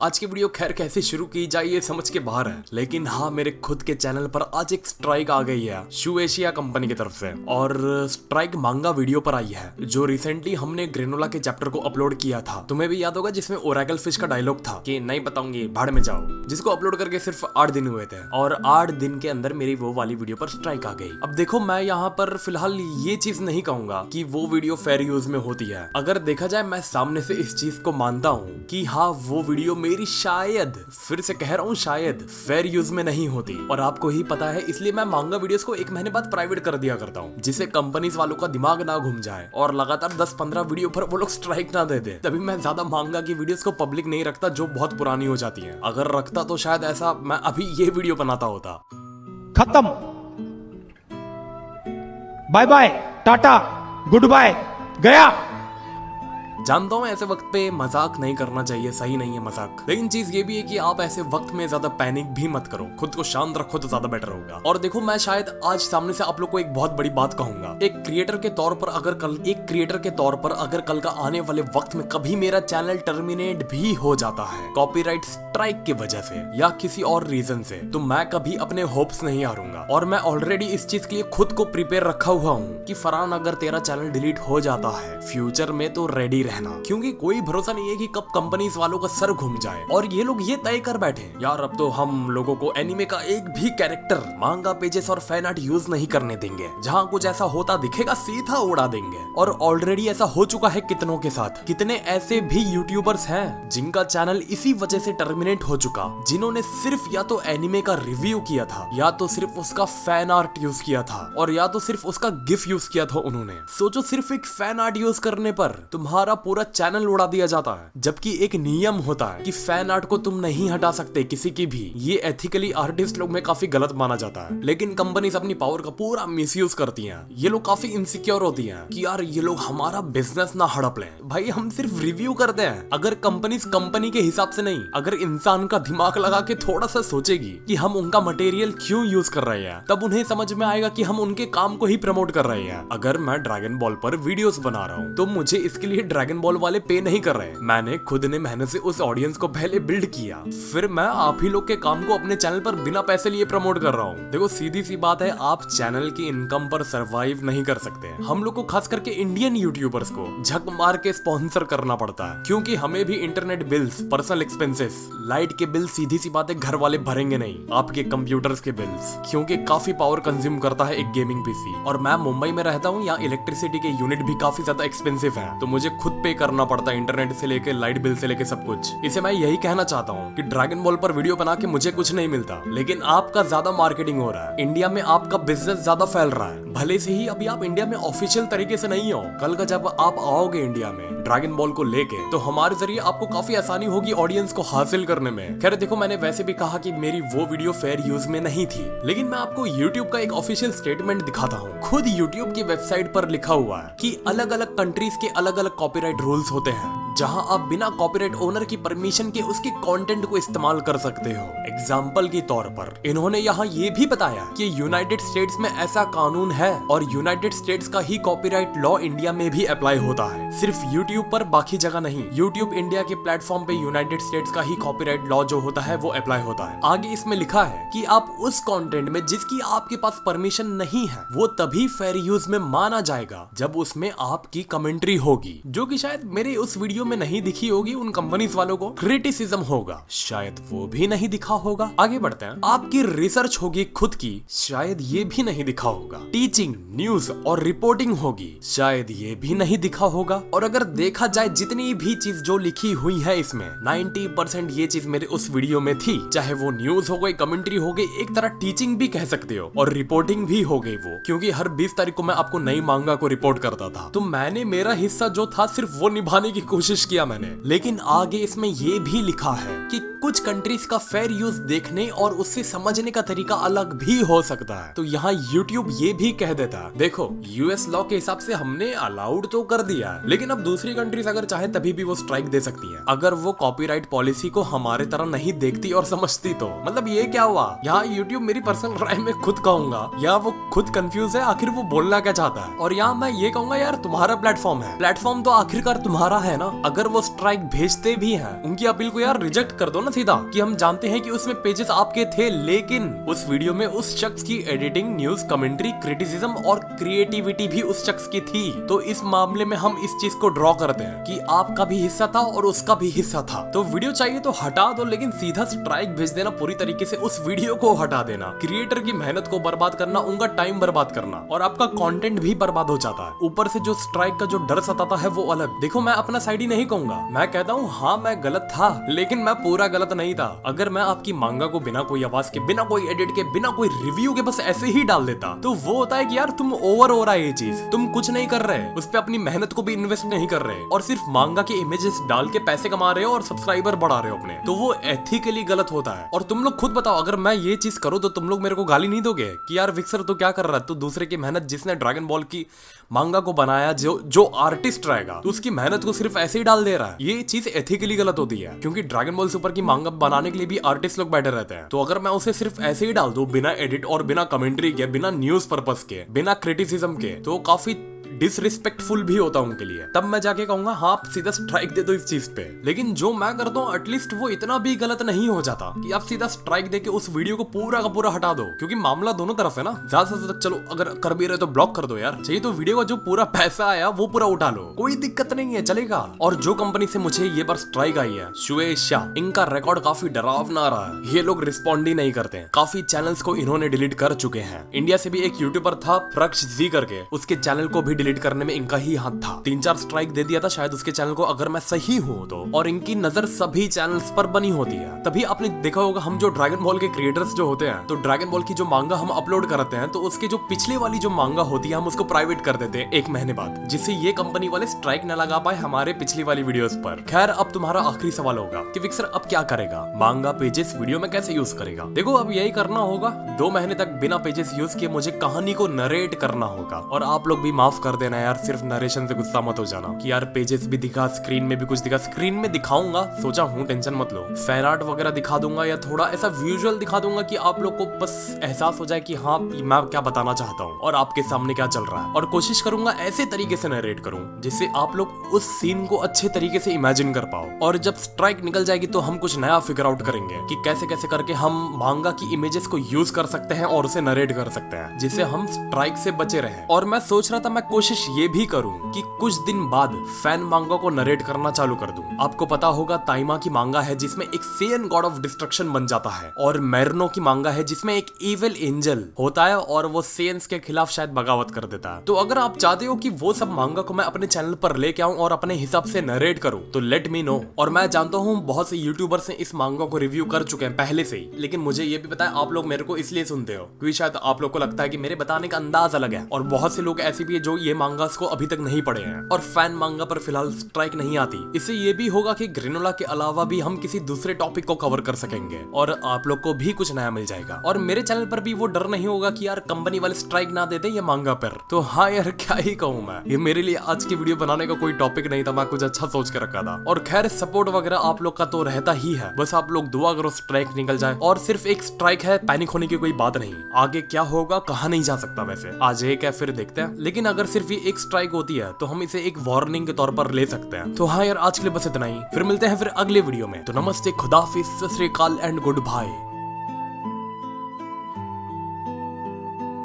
आज की वीडियो खैर कैसे शुरू की जाए ये समझ के बाहर है, लेकिन हाँ मेरे खुद के चैनल पर आज एक स्ट्राइक आ गई है शू एशिया कंपनी की तरफ से। और स्ट्राइक मांगा वीडियो पर आई है जो रिसेंटली हमने ग्रेनोला के चैप्टर को अपलोड किया था। तुम्हें भी याद होगा जिसमें ओरेकल फिश का डायलॉग था कि नहीं बताऊंगी भाड़ में जाओ, जिसको अपलोड करके सिर्फ 8 दिन हुए थे और 8 दिन के अंदर मेरी वो वाली वीडियो पर स्ट्राइक आ गई। अब देखो मैं यहाँ पर फिलहाल ये चीज नहीं कहूंगा कि वो वीडियो फेयर यूज में होती है। अगर देखा जाए मैं सामने से इस चीज को मानता हूँ कि हाँ वो वीडियो मेरी शायद, फिर से कह रहा हूँ शायद, फेयर यूज में नहीं होती। और आपको ही पता है इसलिए मैं मांगा वीडियोस को 1 महीने बाद प्राइवेट कर दिया करता हूँ, जिससे कंपनीज वालों का दिमाग ना घूम जाए और लगातार 10-15 वीडियो पर वो लोग स्ट्राइक ना दे दे। तभी मैं ज्यादा मांगा की वीडियोस को पब्लिक नहीं रखता जो बहुत पुरानी हो जाती है। अगर रखता तो शायद ऐसा मैं अभी ये वीडियो बनाता होता। खत्म, bye bye, tata, good bye, गया। जानता हूँ ऐसे वक्त पे मजाक नहीं करना चाहिए, सही नहीं है मजाक, लेकिन चीज ये भी है कि आप ऐसे वक्त में ज्यादा पैनिक भी मत करो, खुद को शांत रखो तो ज्यादा बेटर होगा। और देखो मैं शायद आज सामने से आप लोग को एक बहुत बड़ी बात कहूंगा। एक क्रिएटर के तौर पर अगर कल का आने वाले वक्त में कभी मेरा चैनल टर्मिनेट भी हो जाता है कॉपीराइट स्ट्राइक की वजह से या किसी और रीजन से, तो मैं कभी अपने होप्स नहीं हारूंगा। और मैं ऑलरेडी इस चीज के लिए खुद को प्रिपेयर रखा हुआ हूँ कि फरहान अगर तेरा चैनल डिलीट हो जाता है फ्यूचर में तो रेडी रहना, क्योंकि कोई भरोसा नहीं है कि कब कंपनीज वालों का सर घूम जाए। और ये लोग ये तय कर बैठे यार अब तो हम लोगों को एनिमे का एक भी कैरेक्टर मांगा पेजेस और फैन आर्ट यूज नहीं करने देंगे, जहां कुछ ऐसा होता दिखेगा सीधा उड़ा देंगे। और ऑलरेडी ऐसा हो चुका है कितनों के साथ। कितने ऐसे भी यूट्यूबर्स हैं जिनका चैनल इसी वजह से टर्मिनेट हो चुका, जिन्होंने सिर्फ या तो एनिमे का रिव्यू किया था, या तो सिर्फ उसका फैन आर्ट यूज किया था, और या तो सिर्फ उसका गिफ यूज किया था उन्होंने। सोचो सिर्फ एक फैन आर्ट यूज करने पर तुम्हारा पूरा चैनल उड़ा दिया जाता है, जबकि एक नियम होता है कि फैन आर्ट को तुम नहीं हटा सकते किसी की भी। ये एथिकली आर्टिस्ट लोग में काफी गलत माना जाता है, लेकिन कंपनीज अपनी पावर का पूरा मिसयूज करती हैं। ये लोग काफी इनसिक्योर होती हैं कि यार ये लोग हमारा बिजनेस ना हड़प लें। भाई हम सिर्फ रिव्यू करते हैं। अगर कंपनीज कंपनी के हिसाब से नहीं, अगर इंसान का दिमाग लगा के थोड़ा सा सोचेगी कि हम उनका मटेरियल क्यों यूज कर रहे हैं, तब उन्हें समझ में आएगा कि हम उनके काम को ही प्रमोट कर रहे हैं। अगर मैं ड्रैगन बॉल पर वीडियोस बना रहा हूँ तो मुझे इसके लिए ड्रैगन बॉल वाले पे नहीं कर रहे। मैंने खुद ने मेहनत से उस ऑडियंस को पहले बिल्ड किया, फिर मैं आप ही लोग के काम को अपने चैनल पर बिना पैसे लिए प्रमोट कर रहा हूँ। देखो सीधी सी बात है, आप चैनल की इनकम पर सरवाइव नहीं कर सकते। हम लोग को खास करके इंडियन यूट्यूबर्स को झक मार के स्पॉन्सर करना पड़ता है, क्योंकि हमें भी internet bills, personal expenses, light के बिल सीधी सी बात है घर वाले भरेंगे नहीं, आपके कंप्यूटर्स के बिल्स, क्योंकि काफी पावर कंज्यूम करता है एक गेमिंग पीसी। और मैं मुंबई में रहता हूँ, यहाँ इलेक्ट्रिसिटी के यूनिट भी काफी ज्यादा एक्सपेंसिव है, तो मुझे खुद पे करना पड़ता है, इंटरनेट से लेके लाइट बिल से लेके सब कुछ। इसे मैं यही कहना चाहता हूँ कि ड्रैगन बॉल पर वीडियो बना के मुझे कुछ नहीं मिलता, लेकिन आपका ज्यादा मार्केटिंग हो रहा है, इंडिया में आपका बिजनेस ज्यादा फैल रहा है। भले से ही अभी आप इंडिया में ऑफिशियल तरीके से नहीं हो, कल का जब आप आओगे इंडिया में ड्रैगन बॉल को लेके, तो हमारे जरिए आपको काफी आसानी होगी ऑडियंस को हासिल करने में। खैर देखो मैंने वैसे भी कहा कि मेरी वो वीडियो फेयर यूज में नहीं थी, लेकिन मैं आपको यूट्यूब का एक ऑफिशियल स्टेटमेंट दिखाता हूँ। खुद यूट्यूब की वेबसाइट पर लिखा हुआ है कि अलग अलग कंट्रीज के अलग अलग कॉपीराइट रूल्स होते हैं, जहां आप बिना कॉपीराइट ओनर की परमिशन के उसके कंटेंट को इस्तेमाल कर सकते हो। एग्जाम्पल के तौर पर इन्होंने यहाँ ये भी बताया कि यूनाइटेड स्टेट्स में ऐसा कानून है और यूनाइटेड स्टेट्स का ही कॉपीराइट लॉ इंडिया में भी अप्लाई होता है, सिर्फ यूट्यूब पर, बाकी जगह नहीं। यूट्यूब इंडिया के प्लेटफॉर्म पे यूनाइटेड स्टेट्स का ही कॉपीराइट लॉ जो होता है वो अप्लाई होता है। आगे इसमें लिखा है कि आप उस कंटेंट में जिसकी आपके पास परमिशन नहीं है वो तभी फेयर यूज में माना जाएगा जब उसमें आपकी कमेंट्री होगी, जो कि शायद मेरे उस वीडियो में नहीं दिखी होगी। उन कंपनीज वालों को क्रिटिसिज्म होगा, शायद वो भी नहीं दिखा होगा। आगे बढ़ते हैं। आपकी रिसर्च होगी खुद की, शायद ये भी नहीं दिखा होगा। टीचिंग, न्यूज और रिपोर्टिंग होगी, शायद ये भी नहीं दिखा होगा। और अगर देखा जाए जितनी भी चीज जो लिखी हुई है इसमें 90% ये चीज मेरे उस वीडियो में थी, चाहे वो न्यूज हो गई, कमेंट्री हो गई, एक तरह टीचिंग भी कह सकते हो, और रिपोर्टिंग भी हो गई वो, क्योंकि हर 20 तारीख को मैं आपको नई मांगा को रिपोर्ट करता था। तो मैंने मेरा हिस्सा जो था सिर्फ वो निभाने की कोशिश किया मैंने। लेकिन आगे इसमें ये भी लिखा है कि कुछ कंट्रीज का फेयर यूज देखने और उससे समझने का तरीका अलग भी हो सकता है। तो यहाँ यूट्यूब ये भी कह देता है, देखो यूएस लॉ के हिसाब से हमने अलाउड तो कर दिया है, लेकिन अब दूसरी कंट्रीज अगर चाहे तभी भी वो स्ट्राइक दे सकती है, अगर वो कॉपीराइट पॉलिसी को हमारे तरह नहीं देखती और समझती तो। मतलब ये क्या हुआ, यहाँ यूट्यूब मेरी पर्सनल राय में खुद कहूंगा, या वो खुद कंफ्यूज है आखिर वो बोलना क्या चाहता है। और यहाँ मैं ये कहूंगा यार तुम्हारा प्लेटफॉर्म है, प्लेटफॉर्म तो आखिरकार तुम्हारा है ना, अगर वो स्ट्राइक भेजते भी हैं, उनकी अपील को यार रिजेक्ट कर दो ना सीधा, कि हम जानते हैं कि उसमें पेजेस आपके थे, लेकिन उस वीडियो में उस शख्स की एडिटिंग, न्यूज, कमेंट्री, क्रिटिसिज्म और क्रिएटिविटी भी उस शख्स की थी। तो इस मामले में हम इस चीज को ड्रॉ करते हैं कि आपका भी हिस्सा था और उसका भी हिस्सा था। तो वीडियो चाहिए तो हटा दो, लेकिन सीधा स्ट्राइक भेज देना, पूरी तरीके से उस वीडियो को हटा देना। क्रिएटर की मेहनत को बर्बाद करना, उनका टाइम बर्बाद करना, और आपका कंटेंट भी बर्बाद हो जाता है। ऊपर से जो स्ट्राइक का जो डर सताता है वो अलग। देखो, मैं अपना साइड ही नहीं कहूंगा, मैं कहता हूँ हाँ मैं गलत था, लेकिन मैं पूरा गलत नहीं था। अगर मैं आपकी मांगा को बिना कोई आवाज के, बिना कोई एडिट के, बिना कोई रिव्यू के बस ऐसे ही डाल देता, तो वो होता है कि यार तुम ओवर हो रहा है ये चीज, तुम कुछ नहीं कर रहे, उस पर अपनी मेहनत को भी इन्वेस्ट नहीं कर रहे, और सिर्फ मांगा के इमेजेस डाल के पैसे कमा रहे हो और सब्सक्राइबर बढ़ा रहे हो अपने, तो वो एथिकली गलत होता है। और तुम लोग खुद बताओ, अगर मैं ये चीज करूँ तो तुम लोग मेरे को गाली नहीं दोगे कि यार विक्सर तो क्या कर रहा है, तो दूसरे की मेहनत, जिसने ड्रैगन बॉल की मांगा को बनाया, जो आर्टिस्ट रहेगा, तो उसकी मेहनत को सिर्फ ऐसे ही डाल दे रहा है, ये चीज एथिकली गलत होती है। क्योंकि ड्रैगन बॉल सुपर की मांगा बनाने के लिए भी आर्टिस्ट लोग बैठे रहते हैं। तो अगर मैं उसे सिर्फ ऐसे ही डाल दूं, बिना एडिट और बिना कमेंट्री के, बिना न्यूज पर्पस के, बिना क्रिटिसिज्म के, तो काफी डिसरिस्पेक्टफुल भी होता उनके लिए। तब मैं जाके कहूंगा हाँ आप सीधा स्ट्राइक दे दो इस चीज पे। लेकिन जो मैं करता हूँ, एटलीस्ट वो इतना भी गलत नहीं हो जाता कि आप सीधा स्ट्राइक देके उस वीडियो को पूरा का पूरा हटा दो, क्योंकि मामला दोनों तरफ है ना। ज्यादा से ज्यादा चलो अगर कर भी रहे तो ब्लॉक कर दो यार, चाहिए तो वीडियो का जो पूरा पैसा आया वो पूरा उठा लो, कोई दिक्कत नहीं है, चलेगा। और जो कंपनी से मुझे ये बार स्ट्राइक आई है, शुएब शाह, इनका रिकॉर्ड काफी डरावना रहा है। ये लोग रिस्पॉन्ड ही नहीं करते हैं, काफी चैनल्स को इन्होंने डिलीट कर चुके हैं। इंडिया से भी एक यूट्यूबर था प्रक्ष जी करके, उसके चैनल को भी डिलीट करने में इनका ही हाथ था। 3-4 स्ट्राइक दे दिया था शायद उसके चैनल को, अगर मैं सही हूं तो। और इनकी नजर सभी चैनल्स पर बनी होती है। तभी आपने देखा होगा, हम जो ड्रैगन बॉल के क्रिएटर्स जो होते हैं, तो ड्रैगन बॉल की जो मांगा हम अपलोड करते हैं, तो उसके जो पिछले वाली जो मांगा होती है, हम उसको प्राइवेट कर देते हैं 1 महीने बाद, जिससे ये कंपनी वाले स्ट्राइक न लगा पाए हमारे पिछली वाली वीडियोस पर। खैर, अब तुम्हारा आखिरी सवाल होगा कि विक्सर अब क्या करेगा, मांगा पेजेस वीडियो में कैसे यूज करेगा। देखो, अब यही करना होगा, 2 महीने तक बिना पेजेस यूज किए मुझे कहानी को नरेट करना होगा। और आप लोग भी माफ कर देना यार, सिर्फ नरेशन से गुस्सा मत हो जाना कि यार पेजेस भी दिखा, स्क्रीन में भी कुछ दिखा। स्क्रीन में दिखाऊंगा, सोचा हूँ, टेंशन मत लो। फैन आर्ट वगैरह दिखा दूंगा या थोड़ा ऐसा विजुअल दिखा दूंगा कि आप लोग को बस एहसास हो जाए कि हाँ मैं क्या बताना चाहता हूँ और आपके सामने क्या चल रहा है। और कोशिश करूंगा ऐसे तरीके से नरेट करूं जिससे आप लोग उस सीन को अच्छे तरीके से इमेजिन कर पाओ। और जब स्ट्राइक निकल जाएगी तो हम कुछ नया फिगर आउट करेंगे कि कैसे कैसे करके हम मांगा की इमेजेस को यूज कर सकते हैं और उसे नरेट कर सकते हैं, जिससे हम स्ट्राइक से बचे रहें। और मैं सोच रहा था मैं कोशिश ये भी करूं कि कुछ दिन बाद फैन मांगा को नरेट करना चालू कर दूं। आपको पता होगा ताइमा की मांगा है जिसमें एक सेयन गॉड ऑफ डिस्ट्रक्शन बन जाता है, और मेरनो की मांगा है जिसमें एक इविल एंजल होता है और वो सेयंस के खिलाफ शायद बगावत कर देता है। तो अगर आप चाहते हो कि वो सब मांगा को मैं अपने चैनल पर लेके आऊं और अपने हिसाब से नरेट करूं, तो लेट मी नो। और मैं जानता हूं बहुत से यूट्यूबर्स ने इस मांगा को रिव्यू कर चुके हैं पहले से ही, लेकिन मुझे ये भी पता है आप लोग मेरे को इसलिए सुनते हो क्योंकि शायद आप लोग को लगता है कि मेरे बताने का अंदाज अलग है। और बहुत से लोग ऐसे भी है जो ये मांगास को अभी तक नहीं पढ़े हैं, और फैन मांगा पर फिलहाल स्ट्राइक नहीं आती। इससे ये भी होगा कि ग्रेनोला के अलावा भी हम किसी दूसरे टॉपिक को कवर कर सकेंगे और आप लोग को भी कुछ नया मिल जाएगा। और मेरे चैनल पर भी वो डर नहीं होगा कि यार कंपनी वाले स्ट्राइक ना दे दे ये मांगा पर। तो हाँ यार, क्या ही कहूँ मैं, ये मेरे लिए आज की वीडियो बनाने का कोई टॉपिक नहीं था, मैं कुछ अच्छा सोच के रखा था। और खैर, सपोर्ट वगैरह आप लोग का तो रहता ही है, बस आप लोग दुआ करो स्ट्राइक निकल जाए। और सिर्फ एक स्ट्राइक है, पैनिक होने की कोई बात नहीं, आगे क्या होगा कहा नहीं जा सकता। वैसे आज एक है, फिर देखते हैं। लेकिन अगर सिर्फ ये एक स्ट्राइक होती है तो हम इसे एक वार्निंग के तौर पर ले सकते हैं। तो हाँ यार, आज के लिए बस इतना ही, फिर मिलते हैं फिर अगले वीडियो में। तो नमस्ते, खुदाफिज, सत श्री अकाल एंड गुड बाय।